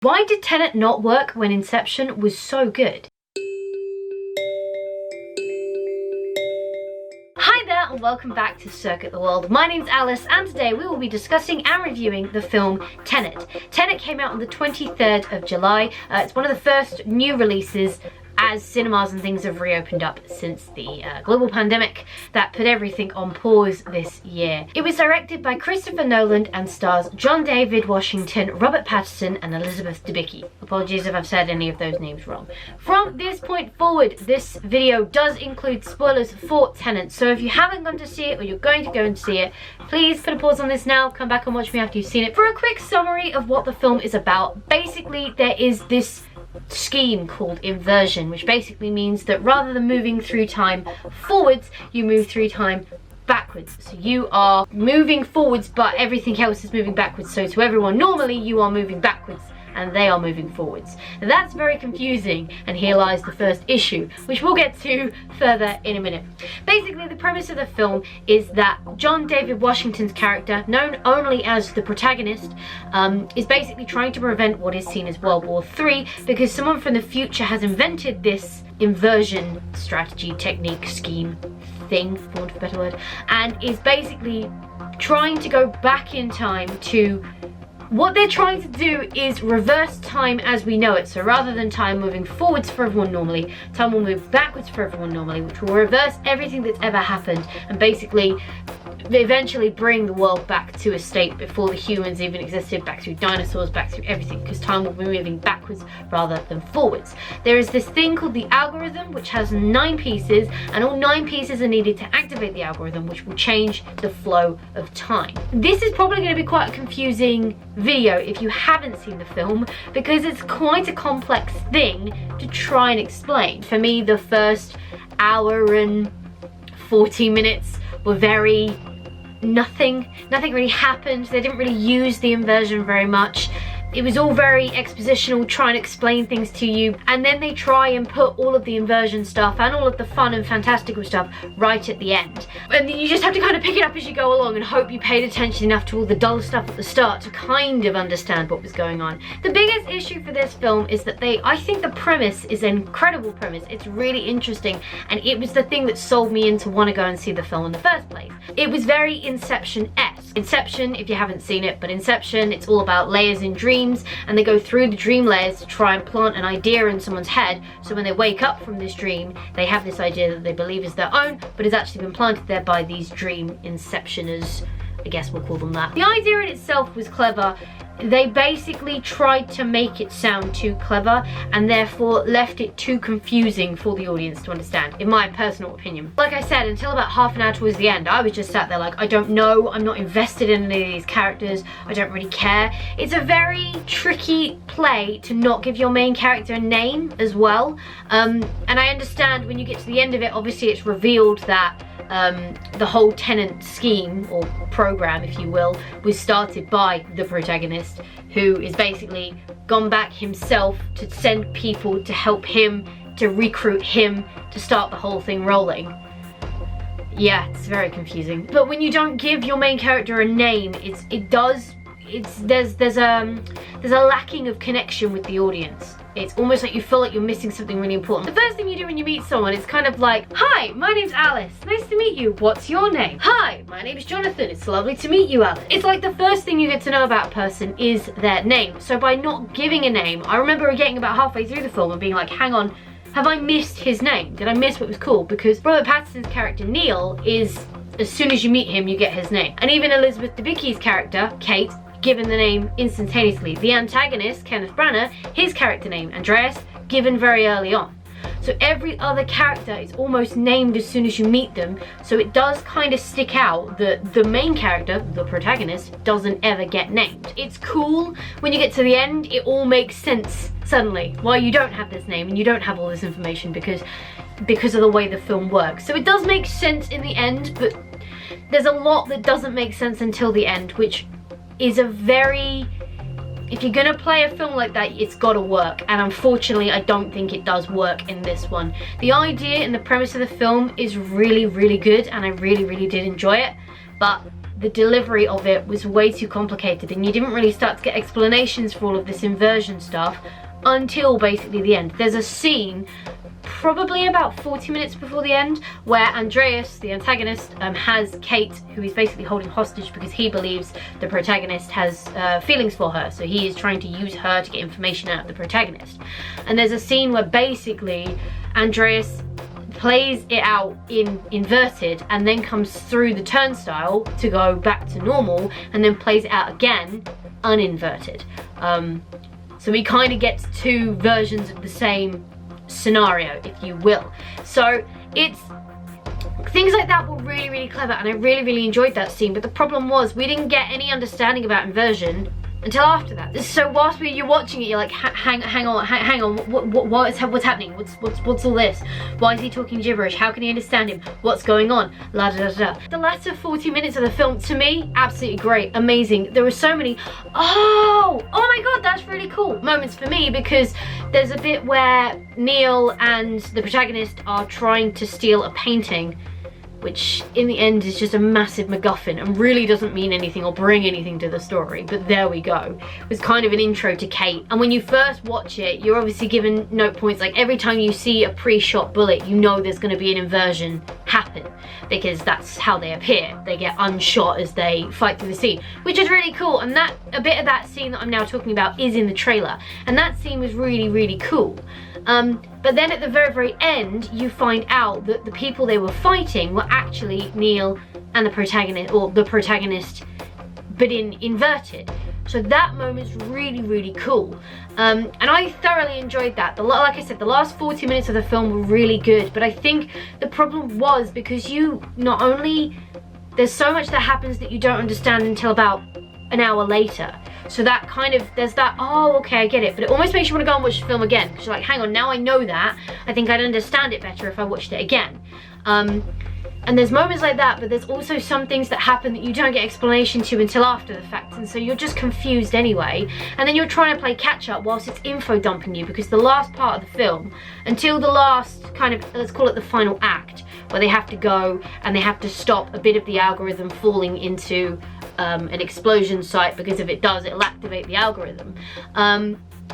Why did Tenet not work when Inception was so good? Hi there and welcome back to Circuit the World. My name's Alice and today we will be discussing and reviewing the film Tenet. Tenet came out on the 23rd of July. It's one of the first new releases as cinemas and things have reopened up since the global pandemic that put everything on pause this year. It was directed by Christopher Nolan and stars John David Washington, Robert Pattinson and Elizabeth Debicki. Apologies if I've said any of those names wrong. From this point forward, this video does include spoilers for Tenet, so if you haven't gone to see it or you're going to go and see it, please put a pause on this now, come back and watch me after you've seen it. For a quick summary of what the film is about, basically there is this scheme called inversion, which basically means that rather than moving through time forwards, you move through time backwards. So you are moving forwards but everything else is moving backwards. So to everyone normally you are moving backwards and they are moving forwards. Now that's very confusing, and here lies the first issue, which we'll get to further in a minute. Basically the premise of the film is that John David Washington's character, known only as the protagonist, is basically trying to prevent what is seen as World War III because someone from the future has invented this inversion strategy, technique, scheme, thing, for want of a better word, and is basically trying to go back in time to... What they're trying to do is reverse time as we know it. So rather than time moving forwards for everyone normally, time will move backwards for everyone normally, which will reverse everything that's ever happened and basically eventually bring the world back to a state before the humans even existed, back through dinosaurs, back through everything, because time will be moving backwards rather than forwards. There is this thing called the algorithm, which has 9 pieces, and all 9 pieces are needed to activate the algorithm, which will change the flow of time. This is probably going to be quite a confusing video if you haven't seen the film, because it's quite a complex thing to try and explain. For me, the first hour and 40 minutes were very nothing really happened. They didn't really use the inversion very much. It was all very expositional, trying to explain things to you, and then they try and put all of the inversion stuff and all of the fun and fantastical stuff right at the end. And you just have to kind of pick it up as you go along and hope you paid attention enough to all the dull stuff at the start to kind of understand what was going on. The biggest issue for this film is that I think the premise is an incredible premise. It's really interesting, and it was the thing that sold me in to want to go and see the film in the first place. It was very Inception-esque. Inception, if you haven't seen it, but Inception, it's all about layers in dreams, and they go through the dream layers to try and plant an idea in someone's head, so when they wake up from this dream they have this idea that they believe is their own, but has actually been planted there by these dream inceptioners, I guess we'll call them that. The idea in itself was clever. They basically tried to make it sound too clever and therefore left it too confusing for the audience to understand, in my personal opinion. Like I said, until about half an hour towards the end, I was just sat there like, I don't know, I'm not invested in any of these characters, I don't really care. It's a very tricky play to not give your main character a name as well. And I understand when you get to the end of it, obviously it's revealed that the whole Tenet scheme, or program if you will, was started by the protagonist, who is basically gone back himself to send people to help him, to recruit him, to start the whole thing rolling. Yeah, it's very confusing. But when you don't give your main character a name, there's a lacking of connection with the audience. It's almost like you feel like you're missing something really important. The first thing you do when you meet someone is kind of like, hi, my name's Alice. Nice to meet you. What's your name? Hi, my name's Jonathan. It's lovely to meet you, Alice. It's like the first thing you get to know about a person is their name. So by not giving a name, I remember getting about halfway through the film and being like, hang on, have I missed his name? Did I miss what was cool? Because Robert Pattinson's character, Neil, is, as soon as you meet him, you get his name. And even Elizabeth Debicki's character, Kate, given the name instantaneously. The antagonist, Kenneth Branagh, his character name, Andreas, given very early on. So every other character is almost named as soon as you meet them, so it does kind of stick out that the main character, the protagonist, doesn't ever get named. It's cool when you get to the end, it all makes sense suddenly why you don't have this name and you don't have all this information because of the way the film works. So it does make sense in the end, but there's a lot that doesn't make sense until the end, which is a very... If you're gonna play a film like that, it's gotta work, and unfortunately I don't think it does work in this one. The idea and the premise of the film is really, really good, and I really, really did enjoy it, but the delivery of it was way too complicated, and you didn't really start to get explanations for all of this inversion stuff until basically the end. There's a scene probably about 40 minutes before the end where Andreas, the antagonist, has Kate, who he's basically holding hostage because he believes the protagonist has feelings for her, so he is trying to use her to get information out of the protagonist. And there's a scene where basically Andreas plays it out in inverted and then comes through the turnstile to go back to normal, and then plays it out again uninverted. So he kind of gets two versions of the same scenario, if you will. So it's things like that were really clever, and I really enjoyed that scene. But the problem was we didn't get any understanding about inversion until after that. So whilst you're watching it, you're like, hang on, what's happening? What's all this? Why is he talking gibberish? How can he understand him? What's going on? La da da da. The latter 40 minutes of the film, to me, absolutely great, amazing. There were so many, oh my god, that's really cool moments for me, because there's a bit where Neil and the protagonist are trying to steal a painting, which in the end is just a massive MacGuffin and really doesn't mean anything or bring anything to the story, but there we go. It was kind of an intro to Kate, and when you first watch it, you're obviously given note points, like every time you see a pre-shot bullet, you know there's going to be an inversion happen, because that's how they appear. They get unshot as they fight through the scene, which is really cool, and that a bit of that scene that I'm now talking about is in the trailer, and that scene was really cool. But then at the very end, you find out that the people they were fighting were actually Neil and the protagonist, or the protagonist, but in inverted. So that moment's really cool. And I thoroughly enjoyed that. Like I said, the last 40 minutes of the film were really good, but I think the problem was because you not only, there's so much that happens that you don't understand until about an hour later. So that kind of, there's that, oh, okay, I get it. But it almost makes you want to go and watch the film again, because you're like, hang on, now I know that. I think I'd understand it better if I watched it again. And there's moments like that, but there's also some things that happen that you don't get explanation to until after the fact. And so you're just confused anyway. And then you're trying to play catch up whilst it's info dumping you, because the last part of the film, until the last kind of, let's call it the final act, where they have to go and they have to stop a bit of the algorithm falling into an explosion site, because if it does, it'll activate the algorithm.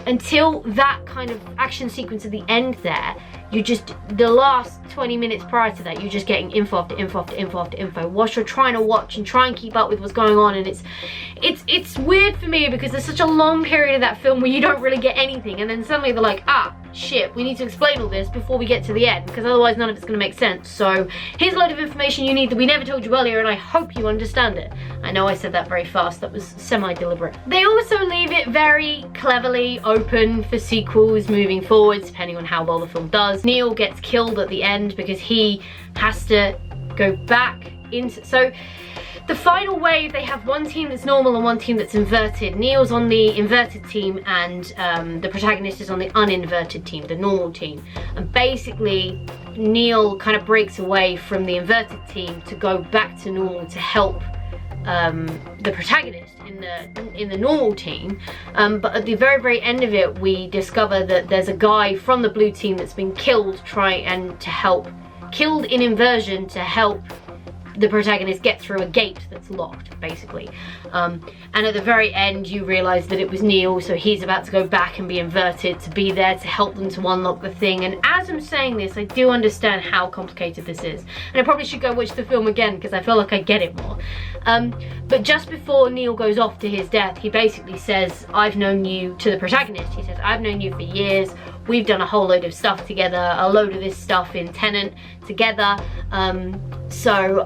Until that kind of action sequence at the end there, you just, the last 20 minutes prior to that, you're just getting info after info after info after info whilst you're trying to watch and try and keep up with what's going on. And it's weird for me, because there's such a long period of that film where you don't really get anything, and then suddenly they're like, ah, shit, we need to explain all this before we get to the end, because otherwise none of it's going to make sense. So here's a load of information you need that we never told you earlier, and I hope you understand it. I know I said that very fast, that was semi-deliberate. They also leave it very cleverly open for sequels moving forwards, depending on how well the film does. Neil gets killed at the end because he has to go back into, so the final wave, they have one team that's normal and one team that's inverted. Neil's on the inverted team, and the protagonist is on the uninverted team, the normal team. And basically, Neil kind of breaks away from the inverted team to go back to normal to help the protagonist in the normal team. But at the very end of it, we discover that there's a guy from the blue team that's been killed, killed in inversion to help the protagonist get through a gate that's locked, basically. And at the very end, you realise that it was Neil, so he's about to go back and be inverted to be there to help them to unlock the thing. And as I'm saying this, I do understand how complicated this is. And I probably should go watch the film again, because I feel like I get it more. But just before Neil goes off to his death, he basically says, I've known you, to the protagonist, he says, I've known you for years. We've done a whole load of stuff together, a load of this stuff in Tenet together. So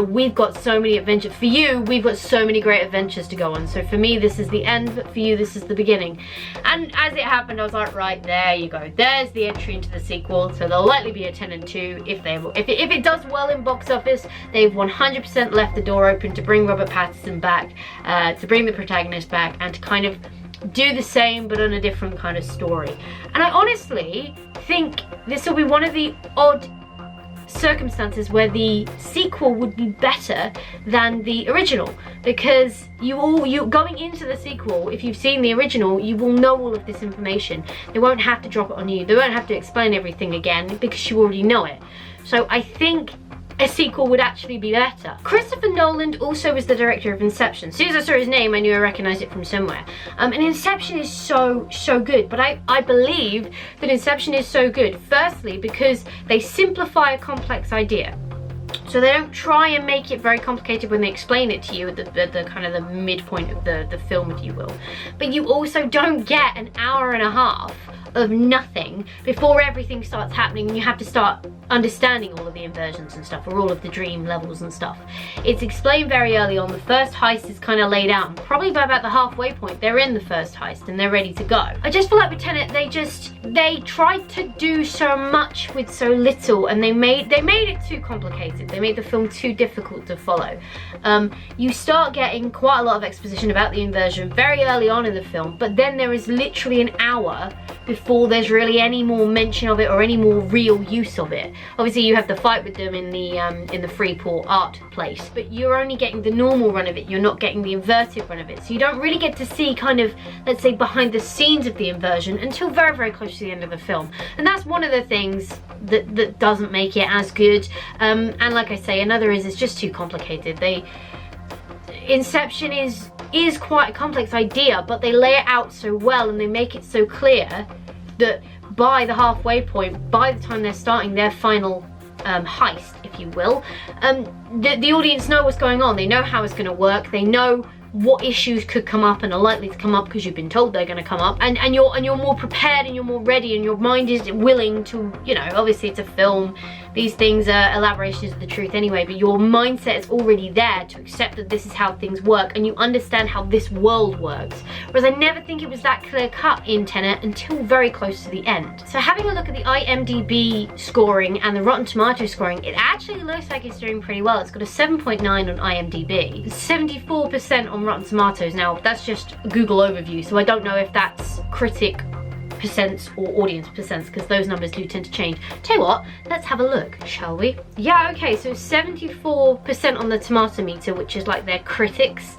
we've got so many adventures. For you, we've got so many great adventures to go on. So for me, this is the end, but for you, this is the beginning. And as it happened, I was like, right, there you go. There's the entry into the sequel. So there'll likely be a Tenet 2 if it does well in box office. They've 100% left the door open to bring Robert Pattinson back, to bring the protagonist back, and to kind of do the same but on a different kind of story. And I honestly think this will be one of the odd circumstances where the sequel would be better than the original, because you going into the sequel, if you've seen the original, you will know all of this information. They won't have to drop it on you. They won't have to explain everything again, because you already know it. So I think a sequel would actually be better. Christopher Nolan also was the director of Inception. As soon as I saw his name, I knew I recognized it from somewhere. And Inception is so good, but I believe that Inception is so good, firstly, because they simplify a complex idea. So they don't try and make it very complicated when they explain it to you at the kind of the midpoint of the film, if you will. But you also don't get an hour and a half of nothing before everything starts happening and you have to start understanding all of the inversions and stuff, or all of the dream levels and stuff. It's explained very early on. The first heist is kind of laid out, and probably by about the halfway point they're in the first heist and they're ready to go. I just feel like with Tenet they tried to do so much with so little, and they made it too complicated. They made the film too difficult to follow. You start getting quite a lot of exposition about the inversion very early on in the film, but then there is literally an hour before there's really any more mention of it or any more real use of it. Obviously you have the fight with them in the Freeport art place, but you're only getting the normal run of it. You're not getting the inverted run of it, so you don't really get to see kind of, let's say, behind the scenes of the inversion until very close to the end of the film. And that's one of the things that doesn't make it as good. And like I say, another is it's just too complicated. Inception is quite a complex idea, but they lay it out so well and they make it so clear that by the halfway point, by the time they're starting their final heist, if you will, the audience know what's going on. They know how it's going to work. They know what issues could come up and are likely to come up because you've been told they're going to come up, and you're more prepared and you're more ready and your mind is willing to, you know, obviously it's a film, these things are elaborations of the truth anyway, but your mindset is already there to accept that this is how things work and you understand how this world works. Whereas I never think it was that clear cut in Tenet until very close to the end. So having a look at the IMDb scoring and the Rotten Tomatoes scoring, it actually looks like it's doing pretty well. It's got a 7.9 on IMDb, 74% on Rotten Tomatoes. Now that's just a Google overview, so I don't know if that's critic percents or audience percents, because those numbers do tend to change. Tell you what, let's have a look, shall we? Yeah, okay, so 74% on the tomato meter, which is like their critics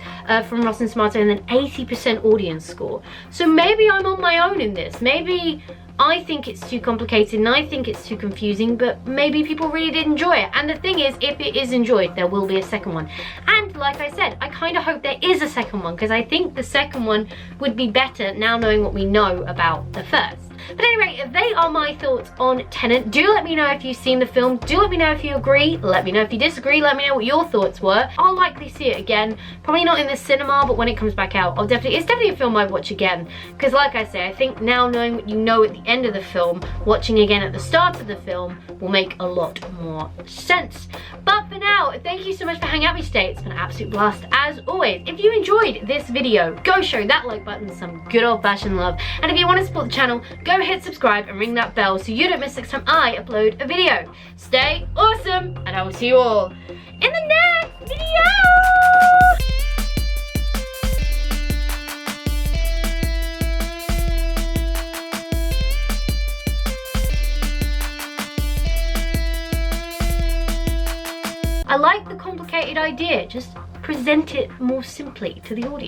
from Rotten Tomato, and then 80% audience score. So maybe I'm on my own in this. Maybe I think it's too complicated and I think it's too confusing, but maybe people really did enjoy it. And the thing is, if it is enjoyed, there will be a second one. And like I said, I kind of hope there is a second one, because I think the second one would be better now knowing what we know about the first. But anyway, they are my thoughts on Tenet. Do let me know if you've seen the film. Do let me know if you agree. Let me know if you disagree. Let me know what your thoughts were. I'll likely see it again. Probably not in the cinema, but when it comes back out, it's definitely a film I'd watch again. Because like I say, I think now knowing what you know at the end of the film, watching again at the start of the film will make a lot more sense. But for now, thank you so much for hanging out with me today. It's been an absolute blast as always. If you enjoyed this video, go show that like button some good old-fashioned love. And if you want to support the channel, go hit subscribe and ring that bell so you don't miss next time I upload a video. Stay awesome, and I will see you all in the next video. I like the complicated idea, just present it more simply to the audience.